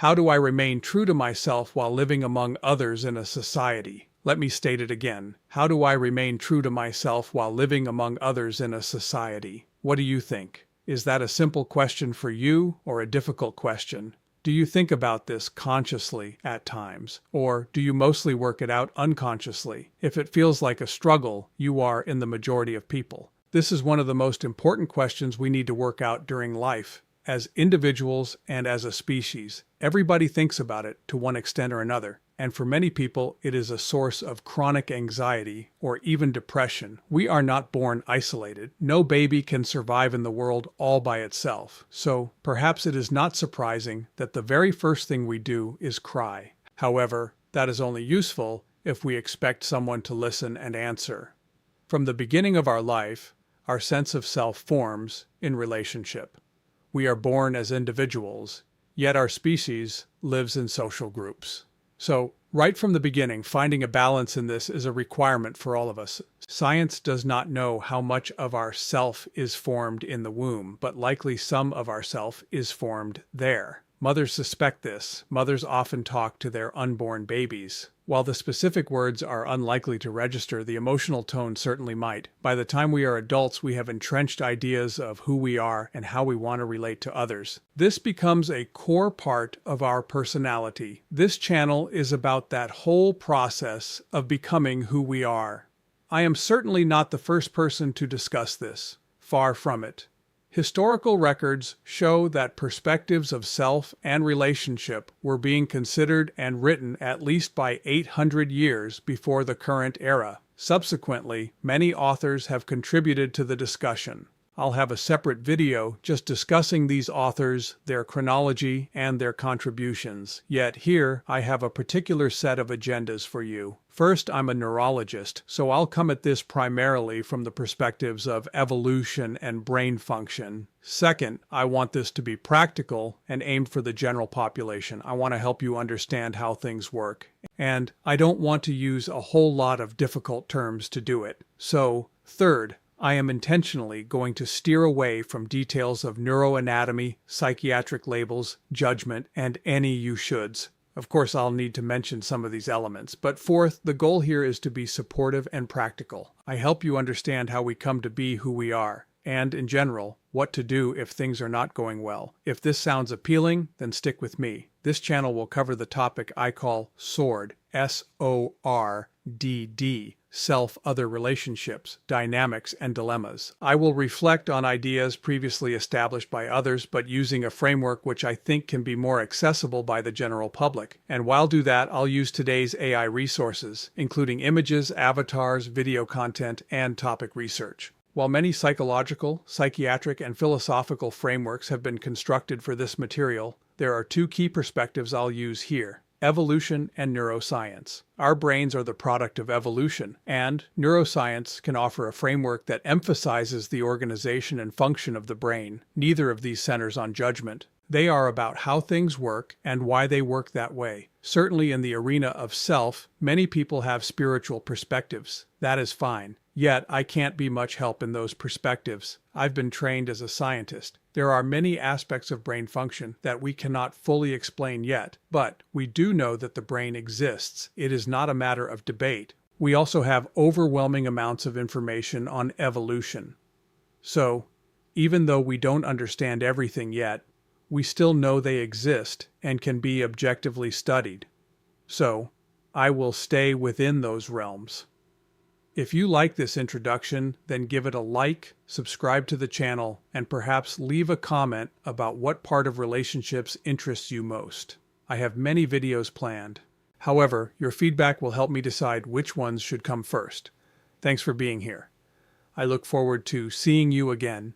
How do I remain true to myself while living among others in a society? Let me state it again. How do I remain true to myself while living among others in a society? What do you think? Is that a simple question for you or a difficult question? Do you think about this consciously at times, or do you mostly work it out unconsciously? If it feels like a struggle, you are in the majority of people. This is one of the most important questions we need to work out during life, as individuals and as a species. Everybody thinks about it to one extent or another, and for many people it is a source of chronic anxiety or even depression. We are not born isolated. No baby can survive in the world all by itself, so perhaps it is not surprising that the very first thing we do is cry. However, that is only useful if we expect someone to listen and answer. From the beginning of our life, our sense of self forms in relationship. We are born as individuals, yet our species lives in social groups. So, right from the beginning, finding a balance in this is a requirement for all of us. Science does not know how much of our self is formed in the womb, but likely some of our self is formed there. Mothers suspect this. Mothers often talk to their unborn babies. While the specific words are unlikely to register, the emotional tone certainly might. By the time we are adults, we have entrenched ideas of who we are and how we want to relate to others. This becomes a core part of our personality. This channel is about that whole process of becoming who we are. I am certainly not the first person to discuss this. Far from it. Historical records show that perspectives of self and relationship were being considered and written at least by 800 years before the current era. Subsequently, many authors have contributed to the discussion. I'll have a separate video just discussing these authors, their chronology, and their contributions. Yet here, I have a particular set of agendas for you. First, I'm a neurologist, so I'll come at this primarily from the perspectives of evolution and brain function. Second, I want this to be practical and aimed for the general population. I want to help you understand how things work. And I don't want to use a whole lot of difficult terms to do it. So, third, I am intentionally going to steer away from details of neuroanatomy, psychiatric labels, judgment, and any you shoulds. Of course, I'll need to mention some of these elements. But fourth, the goal here is to be supportive and practical. I help you understand how we come to be who we are, and, in general, what to do if things are not going well. If this sounds appealing, then stick with me. This channel will cover the topic I call SOR-D, S-O-R-D-D. Self-other relationships, dynamics, and dilemmas. I will reflect on ideas previously established by others, but using a framework which I think can be more accessible by the general public. And while do that, I'll use today's AI resources, including images, avatars, video content, and topic research. While many psychological, psychiatric, and philosophical frameworks have been constructed for this material, there are two key perspectives I'll use here. Evolution and neuroscience. Our brains are the product of evolution, and neuroscience can offer a framework that emphasizes the organization and function of the brain. Neither of these centers on judgment. They are about how things work and why they work that way. Certainly in the arena of self, many people have spiritual perspectives. That is fine. Yet, I can't be much help in those perspectives. I've been trained as a scientist. There are many aspects of brain function that we cannot fully explain yet, but we do know that the brain exists. It is not a matter of debate. We also have overwhelming amounts of information on evolution. So, even though we don't understand everything yet, we still know they exist and can be objectively studied. So, I will stay within those realms. If you like this introduction, then give it a like, subscribe to the channel, and perhaps leave a comment about what part of relationships interests you most. I have many videos planned. However, your feedback will help me decide which ones should come first. Thanks for being here. I look forward to seeing you again